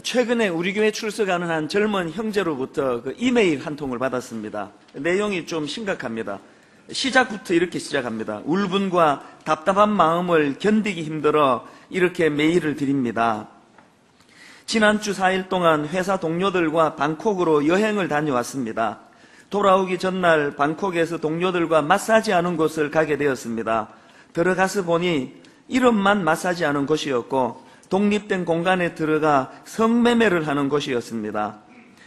최근에 우리 교회 출석하는 한 젊은 형제로부터 그 이메일 한 통을 받았습니다. 내용이 좀 심각합니다. 시작부터 이렇게 시작합니다. 울분과 답답한 마음을 견디기 힘들어 이렇게 메일을 드립니다. 지난주 4일 동안 회사 동료들과 방콕으로 여행을 다녀왔습니다. 돌아오기 전날 방콕에서 동료들과 마사지하는 곳을 가게 되었습니다. 들어가서 보니 이름만 마사지하는 곳이었고 독립된 공간에 들어가 성매매를 하는 곳이었습니다.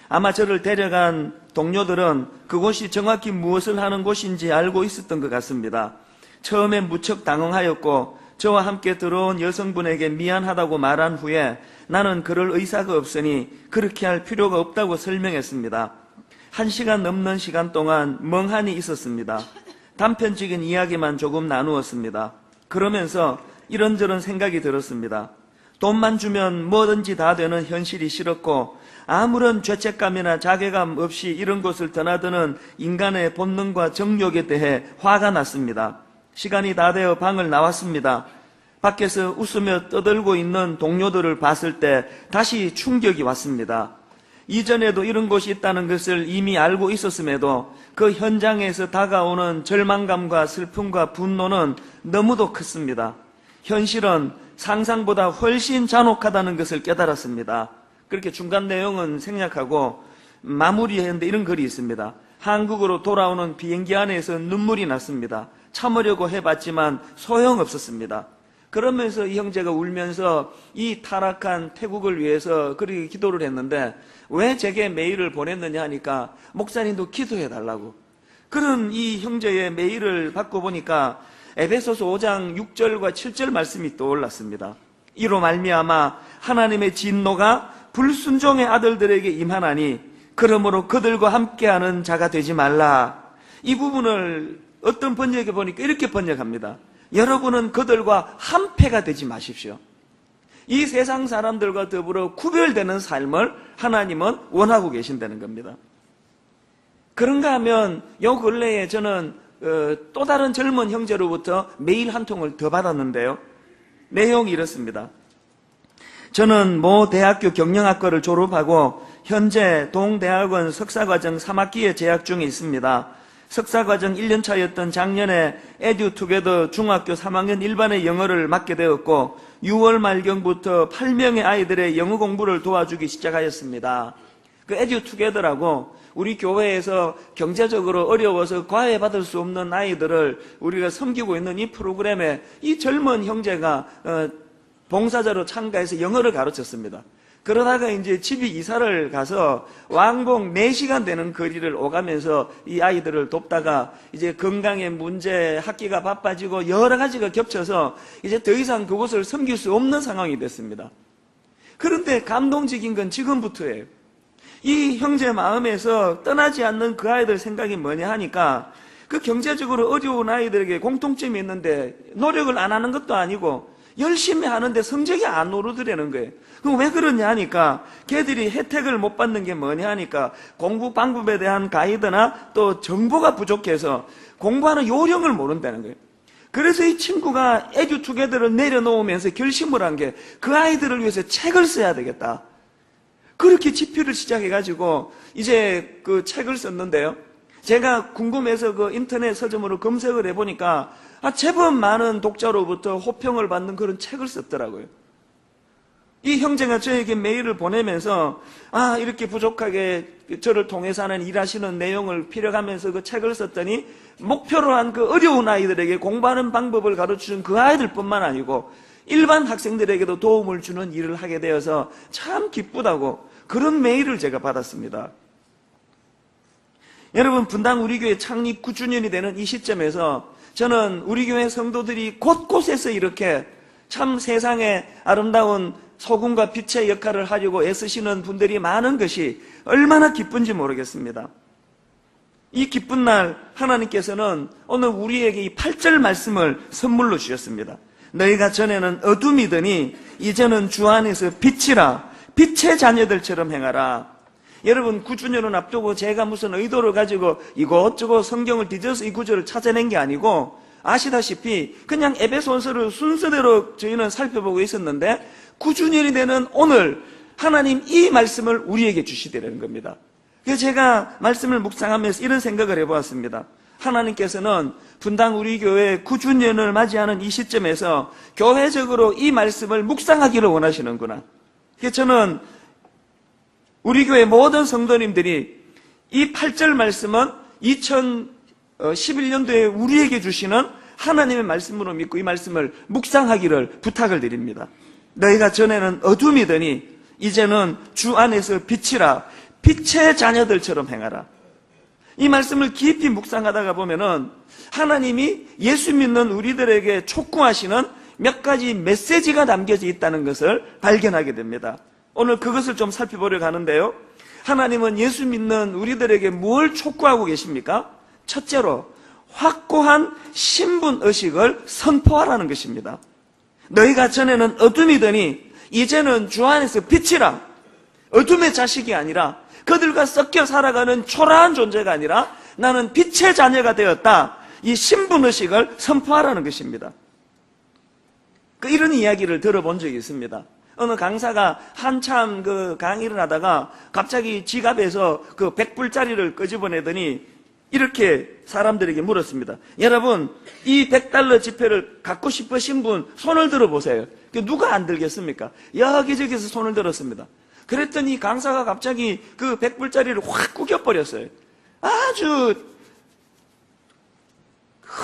아마 저를 데려간 동료들은 그곳이 정확히 무엇을 하는 곳인지 알고 있었던 것 같습니다. 처음에 무척 당황하였고 저와 함께 들어온 여성분에게 미안하다고 말한 후에 나는 그럴 의사가 없으니 그렇게 할 필요가 없다고 설명했습니다. 1시간 넘는 시간 동안 멍하니 있었습니다. 단편적인 이야기만 조금 나누었습니다. 그러면서 이런저런 생각이 들었습니다. 돈만 주면 뭐든지 다 되는 현실이 싫었고 아무런 죄책감이나 자괴감 없이 이런 곳을 드나드는 인간의 본능과 정욕에 대해 화가 났습니다. 시간이 다 되어 방을 나왔습니다. 밖에서 웃으며 떠들고 있는 동료들을 봤을 때 다시 충격이 왔습니다. 이전에도 이런 곳이 있다는 것을 이미 알고 있었음에도 그 현장에서 다가오는 절망감과 슬픔과 분노는 너무도 컸습니다. 현실은 상상보다 훨씬 잔혹하다는 것을 깨달았습니다. 그렇게 중간 내용은 생략하고 마무리했는데 이런 글이 있습니다. 한국으로 돌아오는 비행기 안에서 눈물이 났습니다. 참으려고 해봤지만 소용없었습니다. 그러면서 이 형제가 울면서 이 타락한 태국을 위해서 그렇게 기도를 했는데 왜 제게 메일을 보냈느냐 하니까 목사님도 기도해달라고. 그런 이 형제의 메일을 받고 보니까 에베소서 5장 6절과 7절 말씀이 떠올랐습니다. 이로 말미암아 하나님의 진노가 불순종의 아들들에게 임하나니 그러므로 그들과 함께하는 자가 되지 말라. 이 부분을 어떤 번역에 보니까 이렇게 번역합니다. 여러분은 그들과 한패가 되지 마십시오. 이 세상 사람들과 더불어 구별되는 삶을 하나님은 원하고 계신다는 겁니다. 그런가 하면 요 근래에 저는 또 다른 젊은 형제로부터 메일 한 통을 더 받았는데요. 내용이 이렇습니다. 저는 모 대학교 경영학과를 졸업하고 현재 동대학원 석사과정 3학기에 재학 중에 있습니다. 석사과정 1년차였던 작년에 에듀투게더 중학교 3학년 일반의 영어를 맡게 되었고 6월 말경부터 8명의 아이들의 영어 공부를 도와주기 시작하였습니다. 그 에듀투게더라고 우리 교회에서 경제적으로 어려워서 과외받을 수 없는 아이들을 우리가 섬기고 있는 이 프로그램에 이 젊은 형제가 봉사자로 참가해서 영어를 가르쳤습니다. 그러다가 이제 집이 이사를 가서 왕복 4시간 되는 거리를 오가면서 이 아이들을 돕다가 이제 건강의 문제, 학기가 바빠지고 여러 가지가 겹쳐서 이제 더 이상 그곳을 섬길 수 없는 상황이 됐습니다. 그런데 감동적인 건 지금부터예요. 이 형제 마음에서 떠나지 않는 그 아이들 생각이 뭐냐 하니까 그 경제적으로 어려운 아이들에게 공통점이 있는데 노력을 안 하는 것도 아니고 열심히 하는데 성적이 안 오르더라는 거예요. 그럼 왜 그러냐 하니까 걔들이 혜택을 못 받는 게 뭐냐 하니까 공부 방법에 대한 가이드나 또 정보가 부족해서 공부하는 요령을 모른다는 거예요. 그래서 이 친구가 에듀투게더를 내려놓으면서 결심을 한 게 그 아이들을 위해서 책을 써야 되겠다. 그렇게 집필을 시작해가지고 이제 그 책을 썼는데요. 제가 궁금해서 그 인터넷 서점으로 검색을 해보니까 제법 많은 독자로부터 호평을 받는 그런 책을 썼더라고요. 이 형제가 저에게 메일을 보내면서 이렇게 부족하게 저를 통해서 하는 일하시는 내용을 필요하면서 그 책을 썼더니 목표로 한 그 어려운 아이들에게 공부하는 방법을 가르쳐준 그 아이들뿐만 아니고 일반 학생들에게도 도움을 주는 일을 하게 되어서 참 기쁘다고 그런 메일을 제가 받았습니다. 여러분, 분당 우리 교회 창립 9주년이 되는 이 시점에서 저는 우리 교회 성도들이 곳곳에서 이렇게 참 세상에 아름다운 소금과 빛의 역할을 하려고 애쓰시는 분들이 많은 것이 얼마나 기쁜지 모르겠습니다. 이 기쁜 날 하나님께서는 오늘 우리에게 이 8절 말씀을 선물로 주셨습니다. 너희가 전에는 어둠이더니 이제는 주 안에서 빛이라. 빛의 자녀들처럼 행하라. 여러분, 9주년을 앞두고 제가 무슨 의도를 가지고 이것저것 성경을 뒤져서 이 구절을 찾아낸 게 아니고 아시다시피 그냥 에베소서를 순서대로 저희는 살펴보고 있었는데 9주년이 되는 오늘 하나님 이 말씀을 우리에게 주시되는 겁니다. 그래서 제가 말씀을 묵상하면서 이런 생각을 해보았습니다. 하나님께서는 분당 우리 교회 9주년을 맞이하는 이 시점에서 교회적으로 이 말씀을 묵상하기를 원하시는구나. 그래서 저는 우리 교회 모든 성도님들이 이 8절 말씀은 2011년도에 우리에게 주시는 하나님의 말씀으로 믿고 이 말씀을 묵상하기를 부탁을 드립니다. 너희가 전에는 어둠이더니 이제는 주 안에서 빛이라. 빛의 자녀들처럼 행하라. 이 말씀을 깊이 묵상하다가 보면은 하나님이 예수 믿는 우리들에게 촉구하시는 몇 가지 메시지가 담겨져 있다는 것을 발견하게 됩니다. 오늘 그것을 좀 살펴보려고 하는데요. 하나님은 예수 믿는 우리들에게 뭘 촉구하고 계십니까? 첫째로 확고한 신분의식을 선포하라는 것입니다. 너희가 전에는 어둠이더니 이제는 주 안에서 빛이라. 어둠의 자식이 아니라 그들과 섞여 살아가는 초라한 존재가 아니라 나는 빛의 자녀가 되었다. 이 신분의식을 선포하라는 것입니다. 이런 이야기를 들어본 적이 있습니다. 어느 강사가 한참 강의를 하다가 갑자기 지갑에서 100불짜리를 끄집어내더니 이렇게 사람들에게 물었습니다. 여러분, 이 100달러 지폐를 갖고 싶으신 분 손을 들어보세요. 누가 안 들겠습니까? 여기저기서 손을 들었습니다. 그랬더니 강사가 갑자기 100불짜리를 확 구겨버렸어요. 아주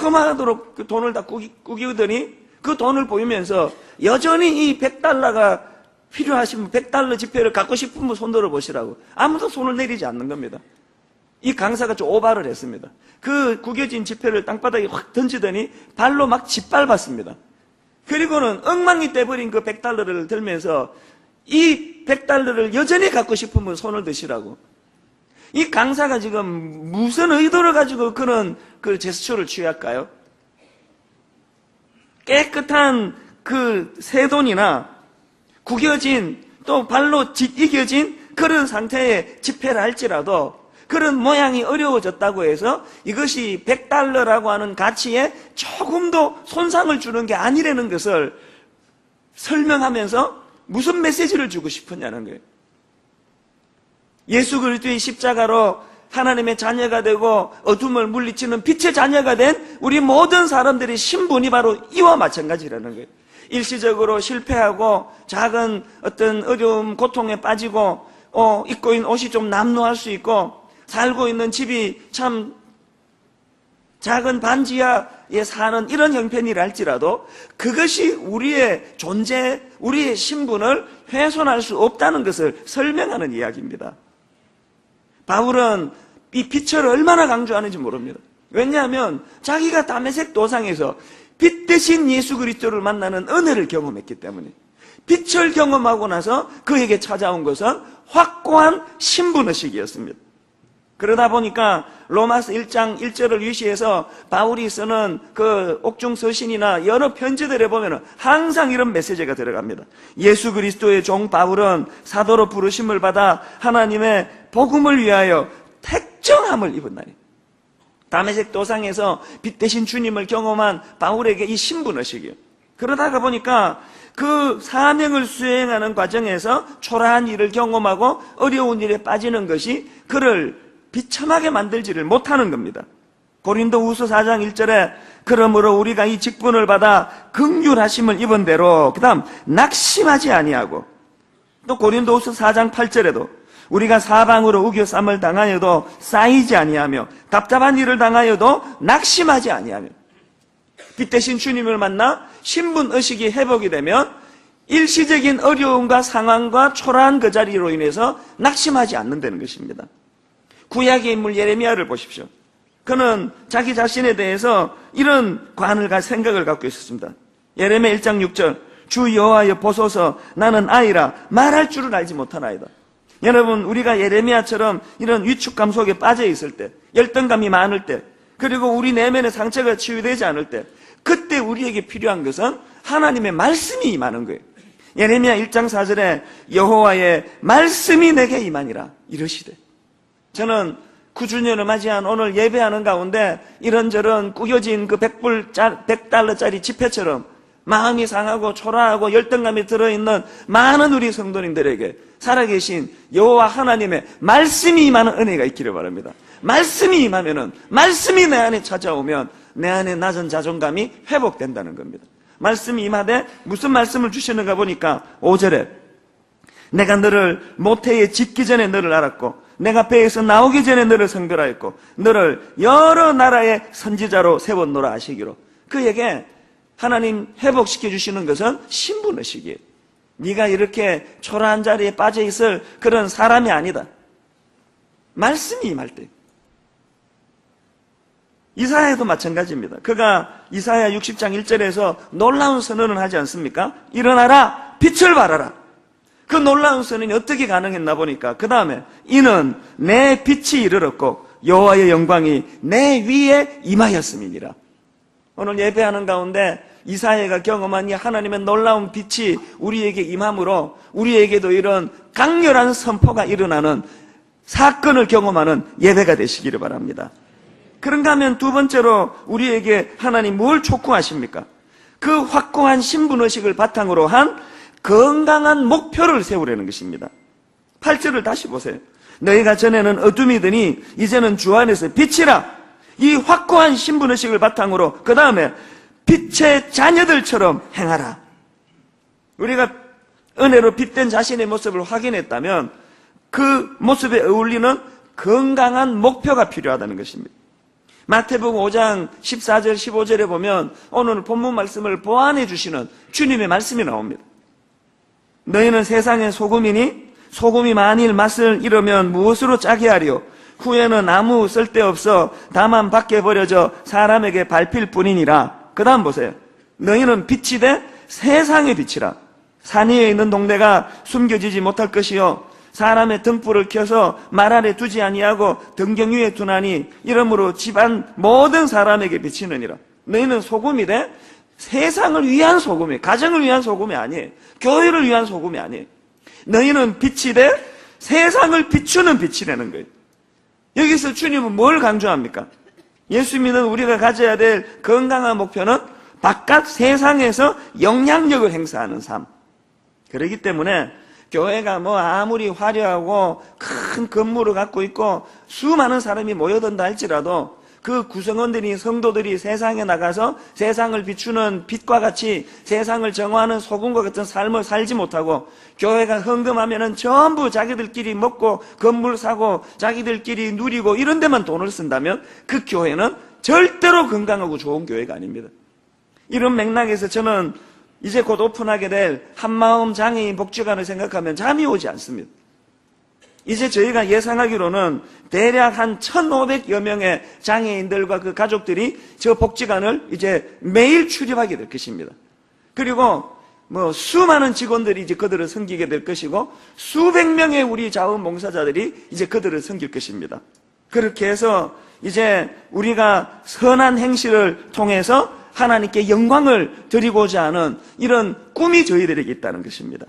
험하도록 그 돈을 다 구기더니 그 돈을 보이면서 여전히 이 100달러가 필요하신 분, 100달러 지폐를 갖고 싶은 분 손 들어보시라고. 아무도 손을 내리지 않는 겁니다. 이 강사가 좀 오바를 했습니다. 그 구겨진 지폐를 땅바닥에 확 던지더니 발로 막 짓밟았습니다. 그리고는 엉망이 떼버린 그 100달러를 들면서 이 100달러를 여전히 갖고 싶은 분 손을 드시라고. 이 강사가 지금 무슨 의도를 가지고 그런 그 제스처를 취할까요? 깨끗한 그 새 돈이나 구겨진 또 발로 이겨진 그런 상태의 지폐를 할지라도 그런 모양이 어려워졌다고 해서 이것이 100달러라고 하는 가치에 조금도 손상을 주는 게 아니라는 것을 설명하면서 무슨 메시지를 주고 싶었냐는 거예요. 예수 그리스도의 십자가로 하나님의 자녀가 되고 어둠을 물리치는 빛의 자녀가 된 우리 모든 사람들의 신분이 바로 이와 마찬가지라는 거예요. 일시적으로 실패하고 작은 어떤 어려움, 고통에 빠지고 입고 있는 옷이 좀 남루할 수 있고 살고 있는 집이 참 작은 반지하에 사는 이런 형편이라 할지라도 그것이 우리의 존재, 우리의 신분을 훼손할 수 없다는 것을 설명하는 이야기입니다. 바울은 이 빛을 얼마나 강조하는지 모릅니다. 왜냐하면 자기가 다메섹 도상에서 빛 대신 예수 그리스도를 만나는 은혜를 경험했기 때문에 빛을 경험하고 나서 그에게 찾아온 것은 확고한 신분의식이었습니다. 그러다 보니까 로마서 1장 1절을 위시해서 바울이 쓰는 그 옥중 서신이나 여러 편지들에 보면 항상 이런 메시지가 들어갑니다. 예수 그리스도의 종 바울은 사도로 부르심을 받아 하나님의 복음을 위하여 택정함을 입었나니. 다메섹 도상에서 빛 대신 주님을 경험한 바울에게 이 신분의식이에요. 그러다가 보니까 그 사명을 수행하는 과정에서 초라한 일을 경험하고 어려운 일에 빠지는 것이 그를 비참하게 만들지를 못하는 겁니다. 고린도후서 4장 1절에 그러므로 우리가 이 직분을 받아 긍휼하심을 입은 대로 그 다음 낙심하지 아니하고 또 고린도후서 4장 8절에도 우리가 사방으로 우겨쌈을 당하여도 쌓이지 아니하며 답답한 일을 당하여도 낙심하지 아니하며 빛 대신 주님을 만나 신분의식이 회복이 되면 일시적인 어려움과 상황과 초라한 그 자리로 인해서 낙심하지 않는다는 것입니다. 구약의 인물 예레미야를 보십시오. 그는 자기 자신에 대해서 이런 생각을 갖고 있었습니다. 예레미야 1장 6절 주 여호와여 보소서 나는 아이라 말할 줄을 알지 못하나이다. 여러분 우리가 예레미야처럼 이런 위축감 속에 빠져 있을 때 열등감이 많을 때 그리고 우리 내면의 상처가 치유되지 않을 때 그때 우리에게 필요한 것은 하나님의 말씀이 임하는 거예요. 예레미야 1장 4절에 여호와의 말씀이 내게 임하니라 이러시되 저는 9주년을 맞이한 오늘 예배하는 가운데 이런저런 구겨진 그 100달러짜리 지폐처럼 마음이 상하고 초라하고 열등감이 들어있는 많은 우리 성도님들에게 살아계신 여호와 하나님의 말씀이 임하는 은혜가 있기를 바랍니다. 말씀이 임하면은, 말씀이 내 안에 찾아오면 내 안에 낮은 자존감이 회복된다는 겁니다. 말씀이 임하되 무슨 말씀을 주시는가 보니까 5절에 내가 너를 모태에 짓기 전에 너를 알았고 내가 배에서 나오기 전에 너를 성별하였고 너를 여러 나라의 선지자로 세웠노라 하시기로. 그에게 하나님 회복시켜 주시는 것은 신분의식이에요. 네가 이렇게 초라한 자리에 빠져 있을 그런 사람이 아니다. 말씀이 임할 때. 이사야도 마찬가지입니다. 그가 이사야 60장 1절에서 놀라운 선언을 하지 않습니까? 일어나라, 빛을 발하라. 그 놀라운 선언이 어떻게 가능했나 보니까 그 다음에 이는 내 빛이 이르렀고 여호와의 영광이 내 위에 임하였음이니라. 오늘 예배하는 가운데 이사야가 경험한 이 하나님의 놀라운 빛이 우리에게 임함으로 우리에게도 이런 강렬한 선포가 일어나는 사건을 경험하는 예배가 되시기를 바랍니다. 그런가 하면 두 번째로 우리에게 하나님 뭘 촉구하십니까? 그 확고한 신분의식을 바탕으로 한 건강한 목표를 세우려는 것입니다. 8절을 다시 보세요. 너희가 전에는 어둠이더니 이제는 주 안에서 빛이라. 이 확고한 신분의식을 바탕으로 그 다음에 빛의 자녀들처럼 행하라. 우리가 은혜로 빛된 자신의 모습을 확인했다면 그 모습에 어울리는 건강한 목표가 필요하다는 것입니다. 마태복음 5장 14절 15절에 보면 오늘 본문 말씀을 보완해 주시는 주님의 말씀이 나옵니다. 너희는 세상의 소금이니 소금이 만일 맛을 잃으면 무엇으로 짜게 하리요? 후에는 아무 쓸데없어 다만 밖에 버려져 사람에게 밟힐 뿐이니라. 그 다음 보세요. 너희는 빛이 돼 세상의 빛이라. 산 위에 있는 동네가 숨겨지지 못할 것이요 사람의 등불을 켜서 말 아래 두지 아니하고 등경 위에 두나니 이러므로 집안 모든 사람에게 비치느니라. 너희는 소금이 돼 세상을 위한 소금이, 가정을 위한 소금이 아니에요. 교회를 위한 소금이 아니에요. 너희는 빛이 돼 세상을 비추는 빛이라는 거예요. 여기서 주님은 뭘 강조합니까? 예수 믿는 우리가 가져야 될 건강한 목표는 바깥 세상에서 영향력을 행사하는 삶. 그렇기 때문에 교회가 뭐 아무리 화려하고 큰 건물을 갖고 있고 수많은 사람이 모여든다 할지라도 그 구성원들이, 성도들이 세상에 나가서 세상을 비추는 빛과 같이 세상을 정화하는 소금과 같은 삶을 살지 못하고 교회가 헌금하면은 전부 자기들끼리 먹고 건물 사고 자기들끼리 누리고 이런 데만 돈을 쓴다면 그 교회는 절대로 건강하고 좋은 교회가 아닙니다. 이런 맥락에서 저는 이제 곧 오픈하게 될 한마음 장애인 복지관을 생각하면 잠이 오지 않습니다. 이제 저희가 예상하기로는 대략 한 1,500여 명의 장애인들과 그 가족들이 저 복지관을 이제 매일 출입하게 될 것입니다. 그리고 뭐 수많은 직원들이 이제 그들을 섬기게 될 것이고 수백 명의 우리 자원봉사자들이 이제 그들을 섬길 것입니다. 그렇게 해서 이제 우리가 선한 행실을 통해서 하나님께 영광을 드리고자 하는 이런 꿈이 저희들에게 있다는 것입니다.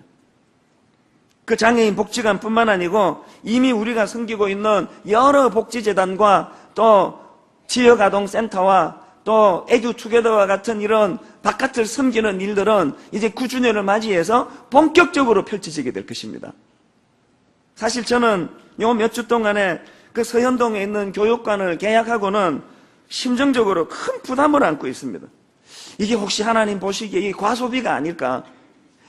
그 장애인 복지관뿐만 아니고 이미 우리가 섬기고 있는 여러 복지재단과 또 지역아동센터와 또 에듀투게더와 같은 이런 바깥을 섬기는 일들은 이제 9주년을 맞이해서 본격적으로 펼쳐지게 될 것입니다. 사실 저는 요 몇 주 동안에 그 서현동에 있는 교육관을 계약하고는 심정적으로 큰 부담을 안고 있습니다. 이게 혹시 하나님 보시기에 이게 과소비가 아닐까?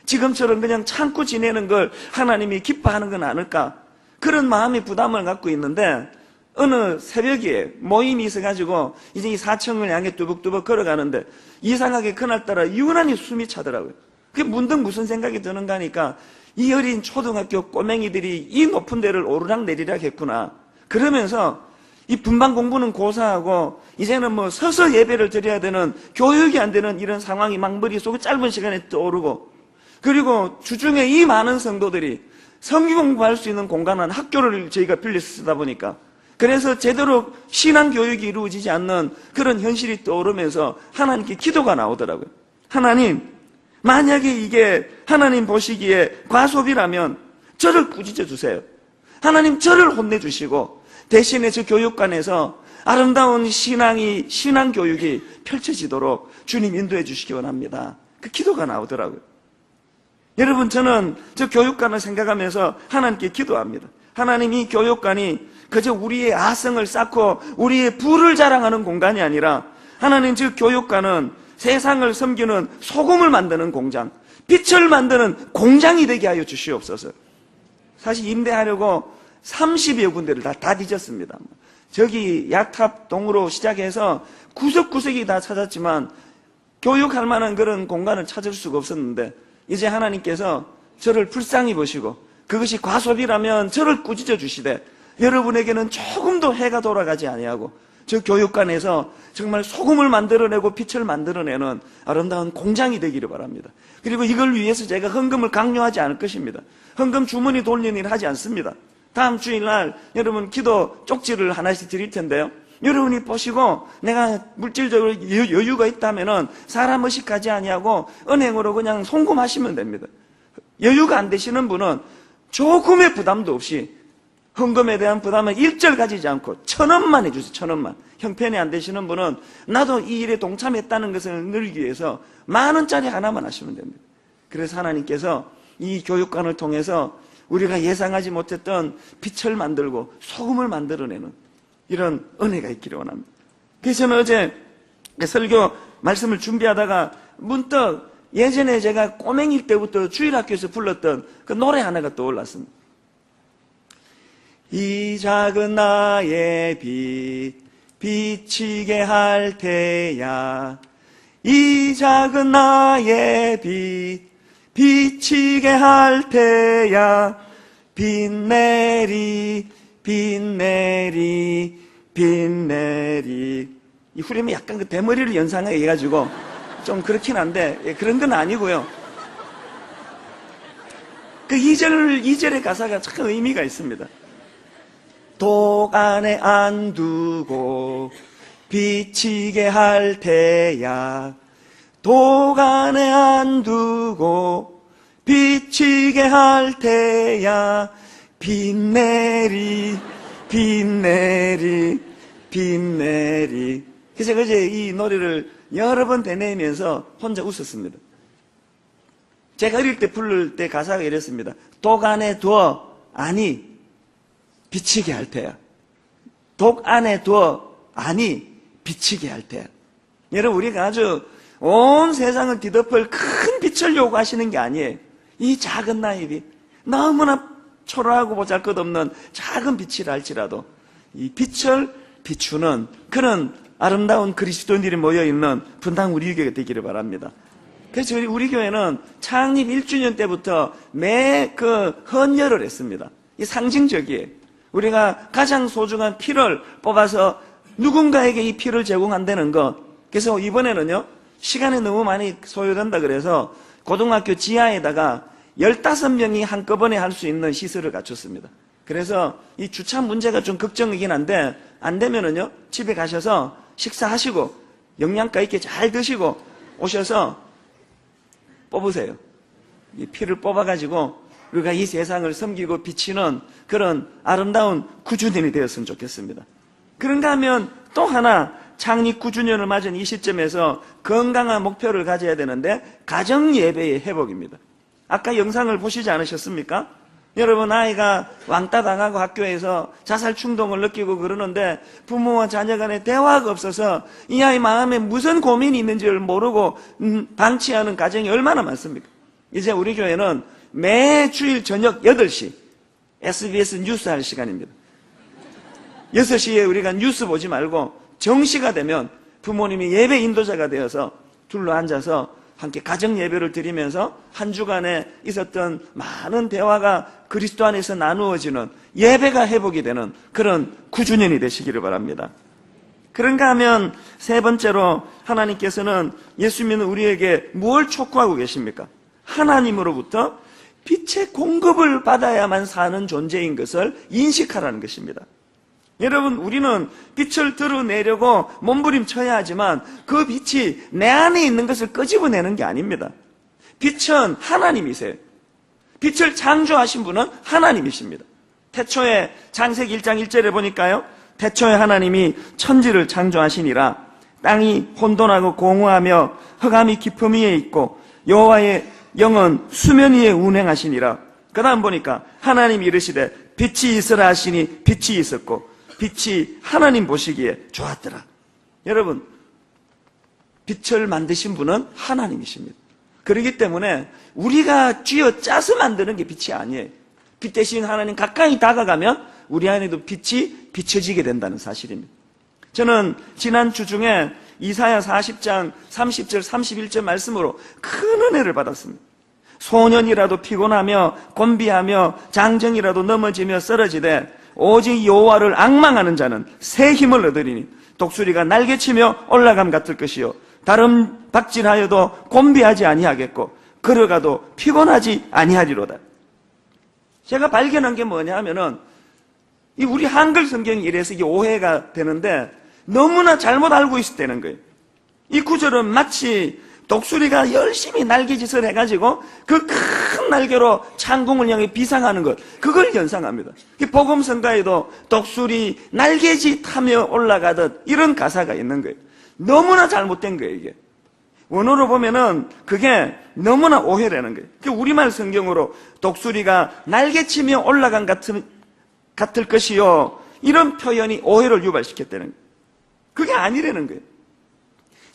지금처럼 그냥 참고 지내는 걸 하나님이 기뻐하는 건 아닐까? 그런 마음의 부담을 갖고 있는데 어느 새벽에 모임이 있어가지고 이제 이 4층을 향해 뚜벅뚜벅 걸어가는데 이상하게 그날따라 유난히 숨이 차더라고요. 그게 문득 무슨 생각이 드는가 하니까 이 어린 초등학교 꼬맹이들이 이 높은 데를 오르락 내리락 했구나. 그러면서 이 분반 공부는 고사하고 이제는 뭐 서서 예배를 드려야 되는 교육이 안 되는 이런 상황이 막 머릿속에 짧은 시간에 떠오르고 그리고 주중에 이 많은 성도들이 성경 공부할 수 있는 공간한 학교를 저희가 빌려서 쓰다 보니까 그래서 제대로 신앙 교육이 이루어지지 않는 그런 현실이 떠오르면서 하나님께 기도가 나오더라고요. 하나님, 만약에 이게 하나님 보시기에 과소비라면 저를 꾸짖어 주세요. 하나님 저를 혼내주시고 대신에 저 교육관에서 아름다운 신앙 교육이 펼쳐지도록 주님 인도해 주시기 원합니다. 그 기도가 나오더라고요. 여러분, 저는 저 교육관을 생각하면서 하나님께 기도합니다. 하나님, 이 교육관이 그저 우리의 아성을 쌓고 우리의 부를 자랑하는 공간이 아니라 하나님, 저 교육관은 세상을 섬기는 소금을 만드는 공장, 빛을 만드는 공장이 되게 하여 주시옵소서. 사실 임대하려고 30여 군데를 다 뒤졌습니다. 저기 약탑동으로 시작해서 구석구석이 다 찾았지만 교육할 만한 그런 공간을 찾을 수가 없었는데, 이제 하나님께서 저를 불쌍히 보시고 그것이 과소비라면 저를 꾸짖어 주시되 여러분에게는 조금도 해가 돌아가지 아니하고 저 교육관에서 정말 소금을 만들어내고 빛을 만들어내는 아름다운 공장이 되기를 바랍니다. 그리고 이걸 위해서 제가 헌금을 강요하지 않을 것입니다. 헌금 주머니 돌리는 일 하지 않습니다. 다음 주일날 여러분 기도 쪽지를 하나씩 드릴 텐데요, 여러분이 보시고 내가 물질적으로 여유가 있다면은 사람 의식하지 아니하고 은행으로 그냥 송금하시면 됩니다. 여유가 안 되시는 분은 조금의 부담도 없이 헌금에 대한 부담은 일절 가지지 않고 1,000원만 해주세요. 1,000원만. 형편이 안 되시는 분은 나도 이 일에 동참했다는 것을 늘기 위해서 10,000원짜리 하나만 하시면 됩니다. 그래서 하나님께서 이 교육관을 통해서 우리가 예상하지 못했던 빛을 만들고 소금을 만들어내는 이런 은혜가 있기를 원합니다. 그래서 저는 어제 설교 말씀을 준비하다가 문득 예전에 제가 꼬맹일 때부터 주일학교에서 불렀던 그 노래 하나가 떠올랐습니다. 이 작은 나의 빛 비치게 할 테야, 이 작은 나의 빛 비치게 할 테야, 빛내리 빛내리 빛내리. 이 후렴이 약간 그 대머리를 연상하게 해가지고 좀 그렇긴 한데 그런 건 아니고요. 그 2절의 가사가 참 의미가 있습니다. 독 안에 안 두고 비치게 할 테야, 독 안에 안 두고 비치게 할 테야, 빛내리 빛내리 빛내리. 그래서 어제 이 노래를 여러 번 되뇌면서 혼자 웃었습니다. 제가 어릴 때 부를 때 가사가 이랬습니다. 독 안에 두어 아니 비치게 할 테야, 독 안에 두어 아니 비치게 할 테야. 여러분, 우리가 아주 온 세상을 뒤덮을 큰 빛을 요구하시는 게 아니에요. 이 작은 나의 빛, 너무나 초라하고 보잘것없는 작은 빛이라 할지라도 이 빛을 비추는 그런 아름다운 그리스도인들이 모여있는 분당 우리 교회가 되기를 바랍니다. 그래서 우리 교회는 창립 1주년 때부터 매 헌혈을 했습니다. 이 상징적이에요. 우리가 가장 소중한 피를 뽑아서 누군가에게 이 피를 제공한다는 것. 그래서 이번에는요, 시간이 너무 많이 소요된다 그래서 고등학교 지하에다가 15명이 한꺼번에 할 수 있는 시설을 갖췄습니다. 그래서 이 주차 문제가 좀 걱정이긴 한데 안 되면은요, 집에 가셔서 식사하시고 영양가 있게 잘 드시고 오셔서 뽑으세요. 이 피를 뽑아가지고 우리가 이 세상을 섬기고 비치는 그런 아름다운 9주년이 되었으면 좋겠습니다. 그런가 하면 또 하나 창립 9주년을 맞은 이 시점에서 건강한 목표를 가져야 되는데 가정 예배의 회복입니다. 아까 영상을 보시지 않으셨습니까? 여러분, 아이가 왕따 당하고 학교에서 자살 충동을 느끼고 그러는데 부모와 자녀 간에 대화가 없어서 이 아이 마음에 무슨 고민이 있는지를 모르고 방치하는 가정이 얼마나 많습니까? 이제 우리 교회는 매 주일 저녁 8시 SBS 뉴스 할 시간입니다. 6시에 우리가 뉴스 보지 말고 정시가 되면 부모님이 예배 인도자가 되어서 둘러 앉아서 함께 가정 예배를 드리면서 한 주간에 있었던 많은 대화가 그리스도 안에서 나누어지는 예배가 회복이 되는 그런 9주년이 되시기를 바랍니다. 그런가 하면 세 번째로 하나님께서는 예수 믿는 우리에게 무엇을 촉구하고 계십니까? 하나님으로부터 빛의 공급을 받아야만 사는 존재인 것을 인식하라는 것입니다. 여러분, 우리는 빛을 드러내려고 몸부림쳐야 하지만 그 빛이 내 안에 있는 것을 끄집어내는 게 아닙니다. 빛은 하나님이세요. 빛을 창조하신 분은 하나님이십니다. 태초에 창세기 1장 1절에 보니까요, 태초에 하나님이 천지를 창조하시니라. 땅이 혼돈하고 공허하며 흑암이 깊음 위에 있고 여호와의 영은 수면 위에 운행하시니라. 그 다음 보니까 하나님이 이르시되 빛이 있으라 하시니 빛이 있었고 빛이 하나님 보시기에 좋았더라. 여러분, 빛을 만드신 분은 하나님이십니다. 그렇기 때문에 우리가 쥐어 짜서 만드는 게 빛이 아니에요. 빛 대신 하나님 가까이 다가가면 우리 안에도 빛이 비춰지게 된다는 사실입니다. 저는 지난주 중에 이사야 40장 30절 31절 말씀으로 큰 은혜를 받았습니다. 소년이라도 피곤하며 곤비하며 장정이라도 넘어지며 쓰러지되 오직 여호와를 앙망하는 자는 새 힘을 얻으리니 독수리가 날개치며 올라감 같을 것이요 다른 박질하여도 곤비하지 아니하겠고 걸어가도 피곤하지 아니하리로다. 제가 발견한 게 뭐냐 하면은 이 우리 한글 성경이 이래서 이게 오해가 되는데 너무나 잘못 알고 있었다는 거예요. 이 구절은 마치 독수리가 열심히 날개짓을 해가지고 그 큰 날개로 창공을 향해 비상하는 것, 그걸 연상합니다. 복음성가에도 독수리 날개짓 하며 올라가듯 이런 가사가 있는 거예요. 너무나 잘못된 거예요, 이게. 원어로 보면은 그게 너무나 오해라는 거예요. 우리말 성경으로 독수리가 날개치며 올라간 같을 것이요, 이런 표현이 오해를 유발시켰다는 거예요. 그게 아니라는 거예요.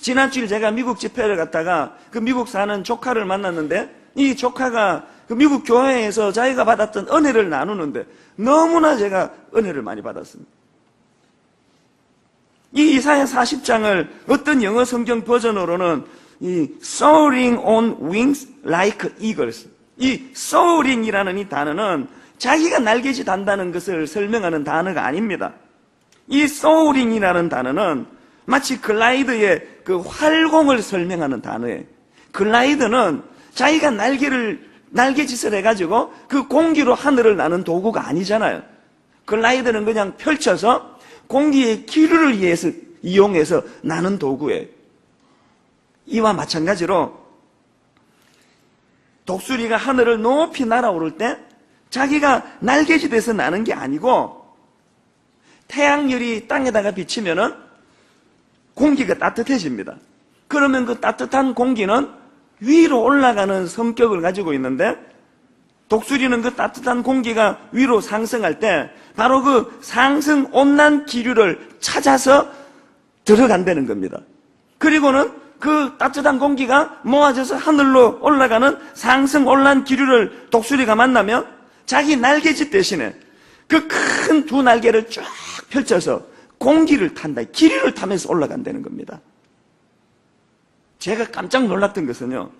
지난주일 제가 미국 집회를 갔다가 그 미국 사는 조카를 만났는데 이 조카가 그 미국 교회에서 자기가 받았던 은혜를 나누는데 너무나 제가 은혜를 많이 받았습니다. 이 이사야 40장을 어떤 영어 성경 버전으로는 이 soaring on wings like eagles, 이 soaring이라는 이 단어는 자기가 날개짓 한다는 것을 설명하는 단어가 아닙니다. 이 soaring이라는 단어는 마치 글라이더의 그 활공을 설명하는 단어예요. 글라이더는 자기가 날개짓을 해가지고 그 공기로 하늘을 나는 도구가 아니잖아요. 글라이더는 그냥 펼쳐서 공기의 기류를 이용해서 나는 도구예요. 이와 마찬가지로 독수리가 하늘을 높이 날아오를 때 자기가 날개짓에서 나는 게 아니고 태양열이 땅에다가 비치면은 공기가 따뜻해집니다. 그러면 그 따뜻한 공기는 위로 올라가는 성격을 가지고 있는데 독수리는 그 따뜻한 공기가 위로 상승할 때 바로 그 상승 온난 기류를 찾아서 들어간다는 겁니다. 그리고는 그 따뜻한 공기가 모아져서 하늘로 올라가는 상승 온난 기류를 독수리가 만나면 자기 날개짓 대신에 그 큰 두 날개를 쫙 펼쳐서 공기를 탄다, 기류를 타면서 올라간다는 겁니다. 제가 깜짝 놀랐던 것은요,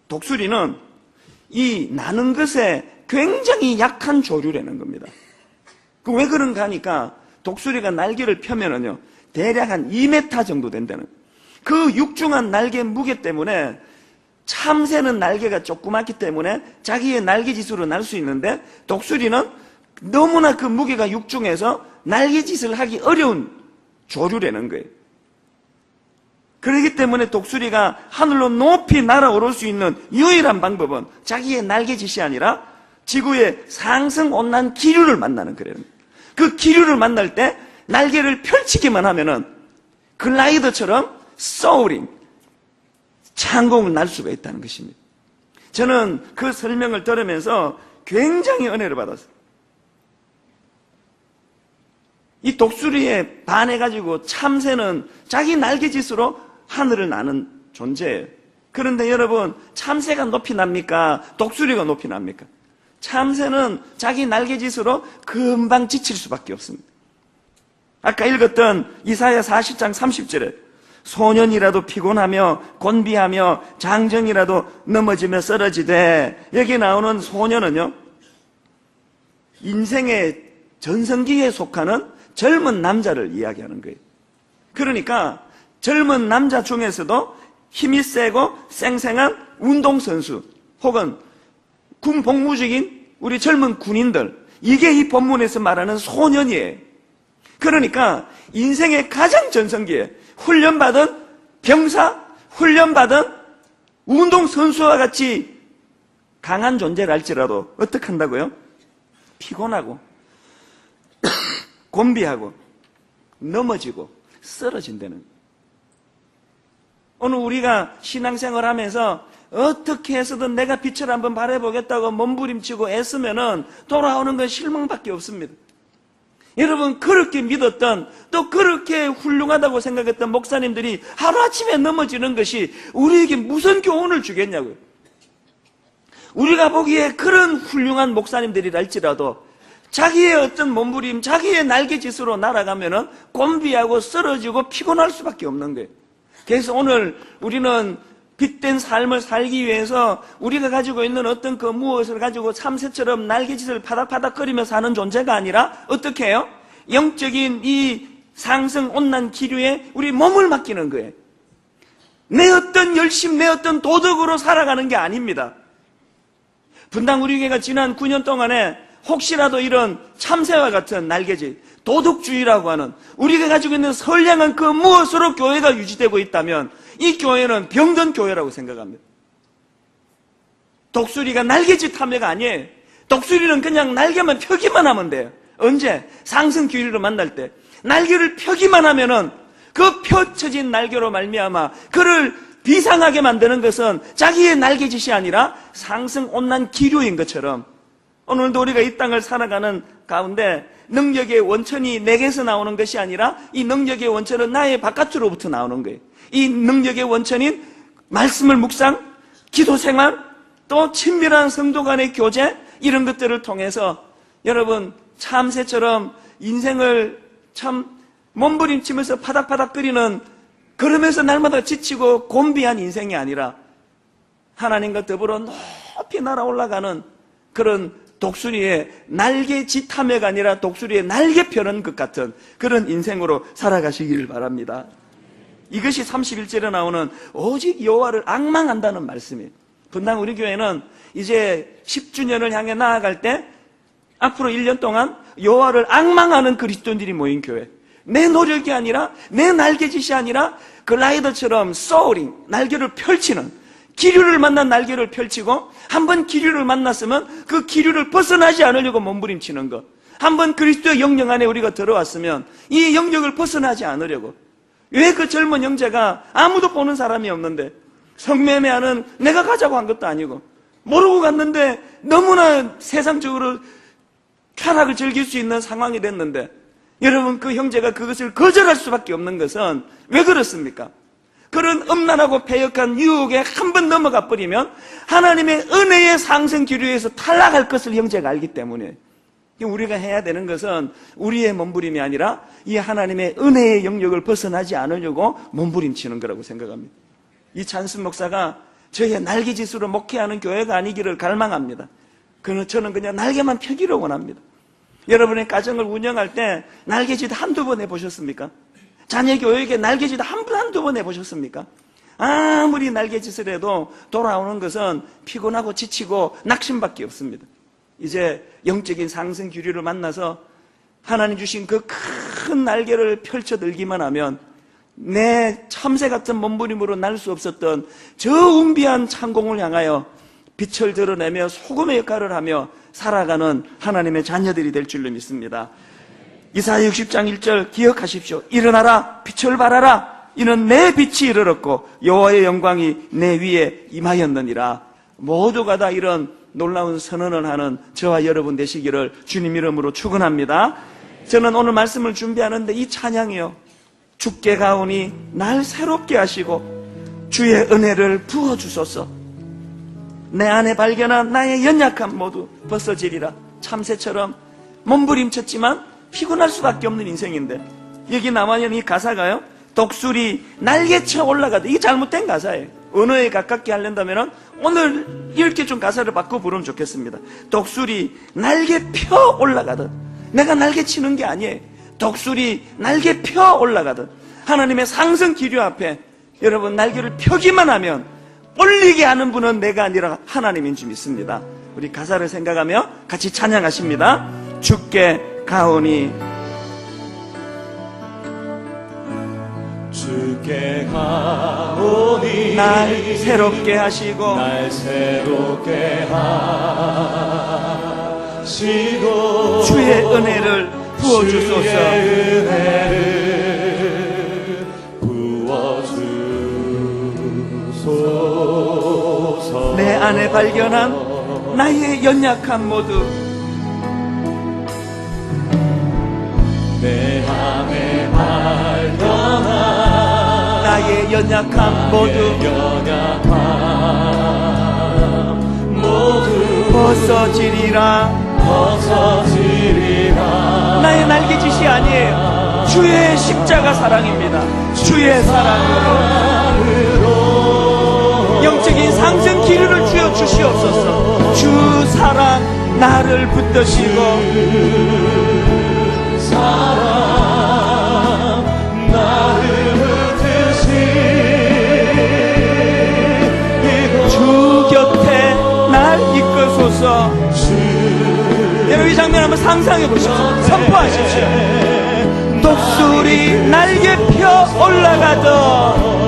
독수리는 이 나는 것에 굉장히 약한 조류라는 겁니다. 왜 그런가 하니까 독수리가 날개를 펴면은요, 대략 한 2m 정도 된다는 거예요. 그 육중한 날개 무게 때문에 참새는 날개가 조그맣기 때문에 자기의 날개짓으로 날 수 있는데 독수리는 너무나 그 무게가 육중해서 날개짓을 하기 어려운 조류라는 거예요. 그렇기 때문에 독수리가 하늘로 높이 날아오를 수 있는 유일한 방법은 자기의 날개짓이 아니라 지구의 상승 온난 기류를 만나는 거예요. 그 기류를 만날 때 날개를 펼치기만 하면은 글라이더처럼 soaring, 창공을 날 수가 있다는 것입니다. 저는 그 설명을 들으면서 굉장히 은혜를 받았어요. 이 독수리에 반해가지고 참새는 자기 날개짓으로 하늘을 나는 존재예요. 그런데 여러분, 참새가 높이 납니까? 독수리가 높이 납니까? 참새는 자기 날개짓으로 금방 지칠 수밖에 없습니다. 아까 읽었던 이사야 40장 30절에 소년이라도 피곤하며 곤비하며 장정이라도 넘어지며 쓰러지되, 여기 나오는 소년은요, 인생의 전성기에 속하는 젊은 남자를 이야기하는 거예요. 그러니까 젊은 남자 중에서도 힘이 세고 쌩쌩한 운동선수 혹은 군 복무 중인 우리 젊은 군인들, 이게 이 본문에서 말하는 소년이에요. 그러니까 인생의 가장 전성기에 훈련받은 병사, 훈련받은 운동선수와 같이 강한 존재를 할지라도 어떻게 한다고요? 피곤하고 곤비하고 넘어지고 쓰러진다는. 오늘 우리가 신앙생활 하면서 어떻게 해서든 내가 빛을 한번 발해보겠다고 몸부림치고 애쓰면은 돌아오는 건 실망밖에 없습니다. 여러분, 그렇게 믿었던, 또 그렇게 훌륭하다고 생각했던 목사님들이 하루아침에 넘어지는 것이 우리에게 무슨 교훈을 주겠냐고요. 우리가 보기에 그런 훌륭한 목사님들이랄지라도 자기의 어떤 몸부림, 자기의 날개짓으로 날아가면은 곤비하고 쓰러지고 피곤할 수밖에 없는 거예요. 그래서 오늘 우리는 빛된 삶을 살기 위해서 우리가 가지고 있는 어떤 그 무엇을 가지고 참새처럼 날개짓을 파닥파닥거리며 사는 존재가 아니라 어떻게 해요? 영적인 이 상승 온난 기류에 우리 몸을 맡기는 거예요. 내 어떤 열심, 내 어떤 도덕으로 살아가는 게 아닙니다. 분당 우리 교회가 지난 9년 동안에 혹시라도 이런 참새와 같은 날개짓, 도덕주의라고 하는 우리가 가지고 있는 선량한 그 무엇으로 교회가 유지되고 있다면 이 교회는 병든 교회라고 생각합니다. 독수리가 날개짓 탐해가 아니에요. 독수리는 그냥 날개만 펴기만 하면 돼요. 언제? 상승 기류를 만날 때 날개를 펴기만 하면은 그 펼쳐진 날개로 말미암아 그를 비상하게 만드는 것은 자기의 날개짓이 아니라 상승 온난 기류인 것처럼 오늘도 우리가 이 땅을 살아가는 가운데 능력의 원천이 내게서 나오는 것이 아니라 이 능력의 원천은 나의 바깥으로부터 나오는 거예요. 이 능력의 원천인 말씀을 묵상, 기도생활, 또 친밀한 성도 간의 교제, 이런 것들을 통해서 여러분 참새처럼 인생을 참 몸부림치면서 파닥파닥거리는, 그러면서 날마다 지치고 곤비한 인생이 아니라 하나님과 더불어 높이 날아올라가는 그런 독수리의 날개짓함회가 아니라 독수리의 날개 펴는 것 같은 그런 인생으로 살아가시기를 바랍니다. 이것이 31절에 나오는 오직 여호와를 앙망한다는 말씀이에요. 분당 우리 교회는 이제 10주년을 향해 나아갈 때 앞으로 1년 동안 여호와를 앙망하는 그리스도인들이 모인 교회. 내 노력이 아니라, 내 날개짓이 아니라 글라이더처럼 소어링, 날개를 펼치는, 기류를 만난 날개를 펼치고 한번 기류를 만났으면 그 기류를 벗어나지 않으려고 몸부림치는 것. 한번 그리스도의 영역 안에 우리가 들어왔으면 이 영역을 벗어나지 않으려고. 왜 그 젊은 형제가 아무도 보는 사람이 없는데 성매매하는, 내가 가자고 한 것도 아니고 모르고 갔는데 너무나 세상적으로 쾌락을 즐길 수 있는 상황이 됐는데, 여러분 그 형제가 그것을 거절할 수밖에 없는 것은 왜 그렇습니까? 그런 음란하고 패역한 유혹에 한 번 넘어가 버리면 하나님의 은혜의 상승 기류에서 탈락할 것을 형제가 알기 때문에 우리가 해야 되는 것은 우리의 몸부림이 아니라 이 하나님의 은혜의 영역을 벗어나지 않으려고 몸부림치는 거라고 생각합니다. 이 찬순 목사가 저의 날개짓으로 목회하는 교회가 아니기를 갈망합니다. 저는 그냥 날개만 펴기를 원합니다. 여러분의 가정을 운영할 때 날개짓 한두 번 해보셨습니까? 자녀 교육에 날개짓 한두 번 해보셨습니까? 아무리 날개짓을 해도 돌아오는 것은 피곤하고 지치고 낙심밖에 없습니다. 이제 영적인 상승 기류를 만나서 하나님 주신 그 큰 날개를 펼쳐 들기만 하면 내 참새 같은 몸부림으로 날 수 없었던 저 운비한 창공을 향하여 빛을 드러내며 소금의 역할을 하며 살아가는 하나님의 자녀들이 될 줄로 믿습니다. 이사야 60장 1절 기억하십시오. 일어나라, 빛을 발하라. 이는 내 빛이 이르렀고 여호와의 영광이 내 위에 임하였느니라. 모두가 다 이런 놀라운 선언을 하는 저와 여러분 되시기를 주님 이름으로 축원합니다. 저는 오늘 말씀을 준비하는데 이 찬양이요, 주께 가오니 날 새롭게 하시고 주의 은혜를 부어주소서. 내 안에 발견한 나의 연약함 모두 벗어지리라. 참새처럼 몸부림쳤지만 피곤할 수밖에 없는 인생인데, 여기 나와 있는 이 가사가요, 독수리 날개쳐 올라가다, 이게 잘못된 가사예요. 언어에 가깝게 하려면 오늘 이렇게 좀 가사를 바꿔 부르면 좋겠습니다. 독수리 날개 펴 올라가듯, 내가 날개 치는 게 아니에요. 독수리 날개 펴 올라가듯 하나님의 상승 기류 앞에 여러분 날개를 펴기만 하면 올리게 하는 분은 내가 아니라 하나님인 줄 믿습니다. 우리 가사를 생각하며 같이 찬양하십니다. 주께 가오니 주께 가오니 날 새롭게 하시고 날 새롭게 하시고 주의 은혜를 부어주소서. 주의 은혜를 부어주소서. 안에 발견한 나의 연약함 모두 내 안에 발견한 나의 연약함 모두 연약함 모두 벗어지리라. 벗어지리라. 나의 날개짓이 아니에요. 주의 십자가 사랑입니다. 주의 사랑으로 영적인 상승 기류를 주여 주시옵소서. 주 사랑 나를 붙드시고 사랑 나를 붙드시고 주 곁에 날 이끌소서. 여러분 이 장면 한번 상상해 보십시오. 선포하십시오. 독수리 날개 펴 올라가던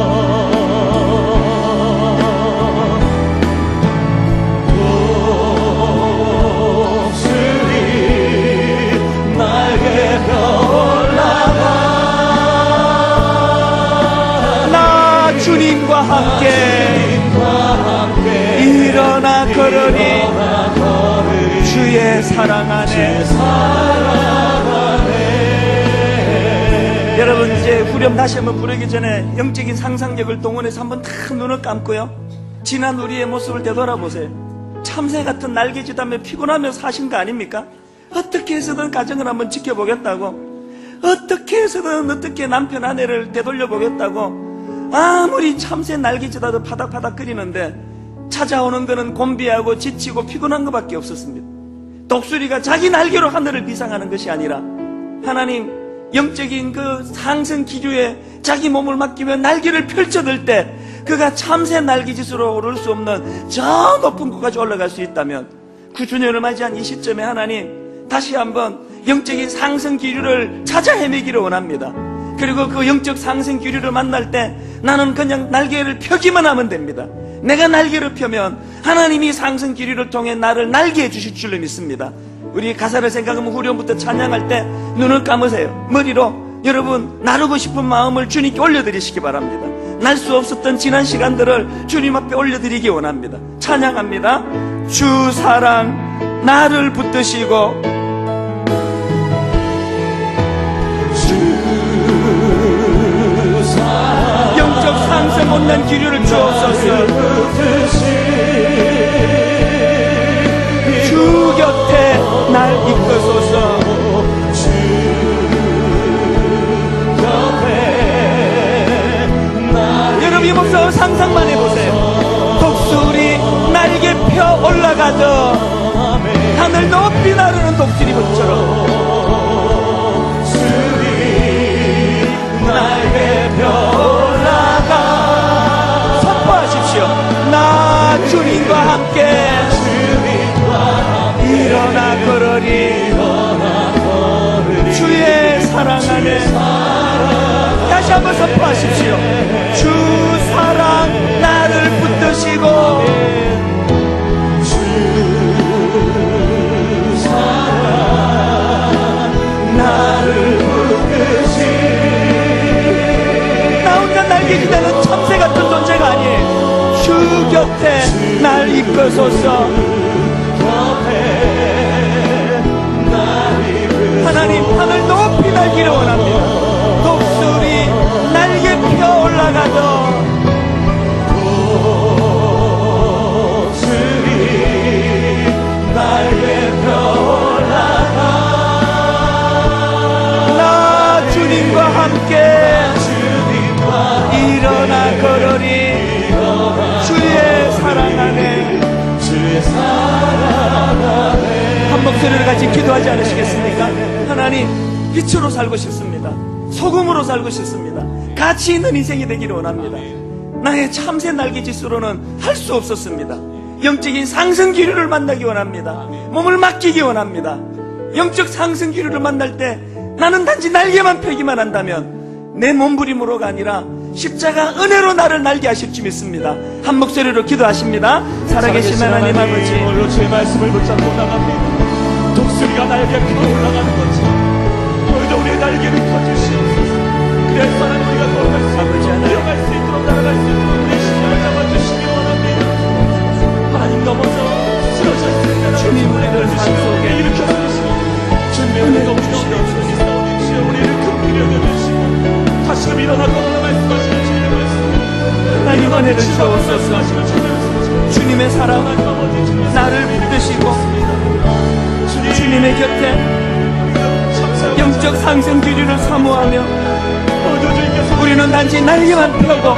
주님과 함께 일어나 걸으니 주의 사랑 안에. 여러분 이제 후렴 다시 한번 부르기 전에 영적인 상상력을 동원해서 한번 다 눈을 감고요, 지난 우리의 모습을 되돌아보세요. 참새 같은 날개짓하며 피곤하며 사신 거 아닙니까? 어떻게 해서든 가정을 한번 지켜보겠다고, 어떻게 해서든 어떻게 남편 아내를 되돌려 보겠다고 아무리 참새 날개짓하도 파닥파닥 끓이는데 찾아오는 것은 곤비하고 지치고 피곤한 것밖에 없었습니다. 독수리가 자기 날개로 하늘을 비상하는 것이 아니라 하나님 영적인 그 상승 기류에 자기 몸을 맡기며 날개를 펼쳐들 때 그가 참새 날개짓으로 오를 수 없는 저 높은 곳까지 올라갈 수 있다면, 9주년을 맞이한 이 시점에 하나님 다시 한번 영적인 상승 기류를 찾아 헤매기를 원합니다. 그리고 그 영적 상승 기류를 만날 때 나는 그냥 날개를 펴기만 하면 됩니다. 내가 날개를 펴면 하나님이 상승 기류를 통해 나를 날게 해주실 줄로 믿습니다. 우리 가사를 생각하면 후렴부터 찬양할 때 눈을 감으세요. 머리로 여러분 나르고 싶은 마음을 주님께 올려드리시기 바랍니다. 날 수 없었던 지난 시간들을 주님 앞에 올려드리기 원합니다. 찬양합니다. 주 사랑 나를 붙드시고 영적 상승 못난 기류를 주옵소서. 주 곁에 날 이끌소서. 여러분 이 목사와 상상만 해보세요. 독수리 날개 펴 올라가던 하늘 높이 나르는 독수리처럼 날개 펴 올라가. 선포하십시오. 나 주님과 함께 일어나 걸으리. 주의 사랑 안에. 다시 한번 선포하십시오. 주 사랑 나를 붙드시고 주 사랑 나를 날개짓하는 참새 같은 존재가 아니에요. 주 곁에 날 이끌소서. 하나님 하늘 높이 날기를 원합니다. 독수리 날개 펴 올라가도 독수리 날개 펴 올라가. 나 주님과 함께 일어나 걸으리. 주의 사랑 안에. 한 목소리를 같이 기도하지 않으시겠습니까? 하나님 빛으로 살고 싶습니다. 소금으로 살고 싶습니다. 가치 있는 인생이 되기를 원합니다. 나의 참새 날개짓으로는 할 수 없었습니다. 영적인 상승 기류를 만나기 원합니다. 몸을 맡기기 원합니다. 영적 상승 기류를 만날 때 나는 단지 날개만 펴기만 한다면 내 몸부림으로가 아니라 십자가 은혜로 나를 날게 하실 줄 믿습니다. 한 목소리로 기도하십니다. 살아계신 하나님 아버지, 오늘도 주의 말씀을 붙잡고 나갑니다. 독수리가 날개 펴 올라가는 것처럼 오늘도 우리의 날개를 펴주시옵소서. 그래서 하나님 우리가 걸어갈 수 있도록, 내려갈 수 있도록, 날아갈 수 있도록 우리의 시간을 잡아주시기 원합니다. 하나님 일어나 걸어라 말씀하시는 주님의 말씀. 하나님 은혜를 주옵소서. 말씀하시는 주님의 말씀. 주님의 사랑 나를 붙드시고 주님의 곁에 영적 상승 기류를 사모하며 우리는 단지 날개만 펴고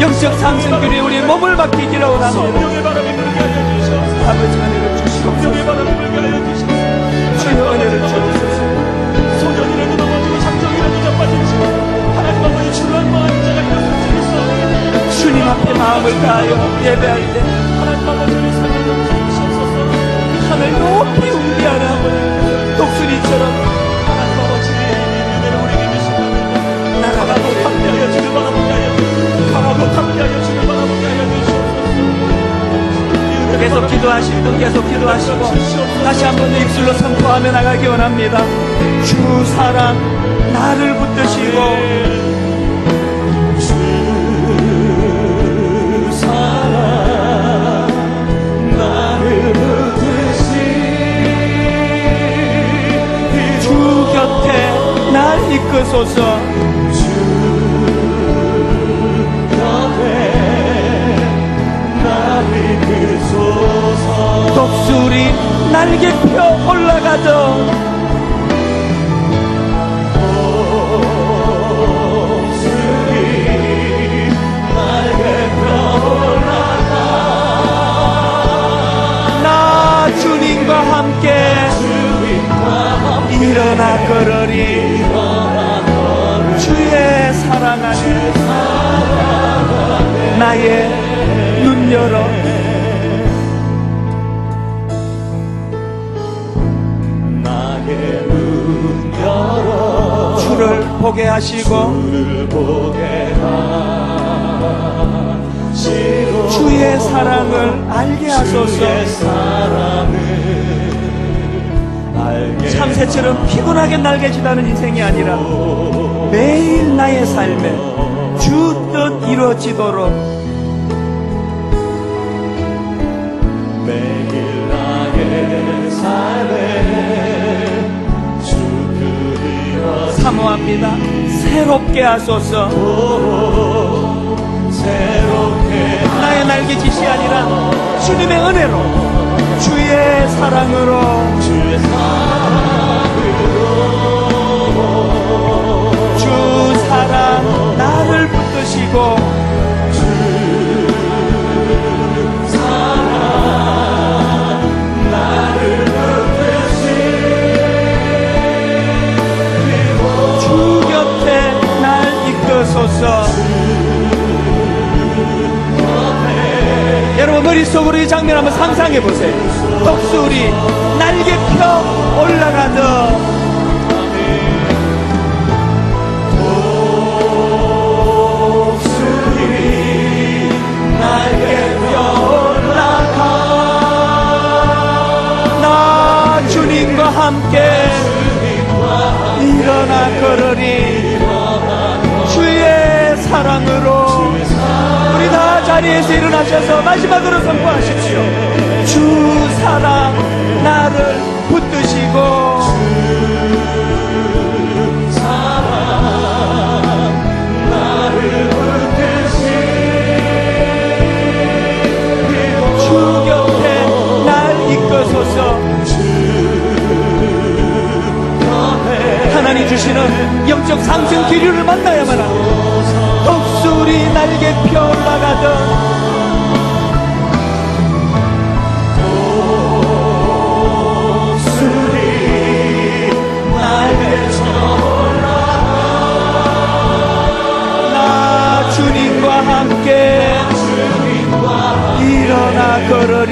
영적 상승 기류에 우리의 몸을 맡기기를 원합니다. 성령의 바람이 불게 하여 주시옵소서. 아버지 은혜를 주시옵소서. 성령의 바람이 불게 하여 주시옵소서. 주여 은혜를 주옵소서. 소년이라도 넘어지고 장정이라도 자빠지시고 하나님 아버지 출란 마음 자가 되었을 수 없습니다. 주님 앞에 마음을 다하여 예배할 때 하나님 아버지 우리 삶을 좀 주시옵소서. 하늘 높이 웅비하는 독수리처럼 하나님 아버지 은혜를 우리에게 주시옵소서. 날아가고 강하고 담대하여 주를 바라보게 하여 주시옵소서. 강하고 담대하여 주를 바라보게 하여 주시옵소서. 계속 기도하실 분 계속 기도하시고 다시 한번 입술로 선포하며 나가기 원합니다. 주 사랑 나를 붙드시고 주 사랑 나를 붙드시고 주 곁에 날 이끄소서. 독수리 날개 펴 올라가도 나 주님과 함께 일어나 걸으리. 주의 사랑 안에 나의 눈 열어 주를 보게 하시고 주의 사랑을 알게 하소서. 참새처럼 피곤하게 날개치다는 인생이 아니라 매일 나의 삶에 주 뜻 이루어지도록 매일 나의 삶에 주 뜻이 사모합니다. 새롭게 하소서. 새롭게 나의 날개짓이 아니라 주님의 은혜로 주의 사랑으로 주의 주 사랑 나를 붙드시고 주 곁에 날 이끌소서. 여러분 머릿속으로 이 장면 한번 상상해 보세요. 독수리 날개 펴 올라가듯 주님과 함께 일어나 걸으리. 주의 사랑으로 우리 다 자리에서 일어나셔서 마지막으로 선포하십시오. 주 사랑 나를 붙드시고 주 곁에 날 이끌소서. 하나님 주시는 영적 상승 기류를 만나야만 하고 독수리 날개 펴 올라가듯 독수리 날개 펴 올라가 나 주님과 함께 일어나 걸으리.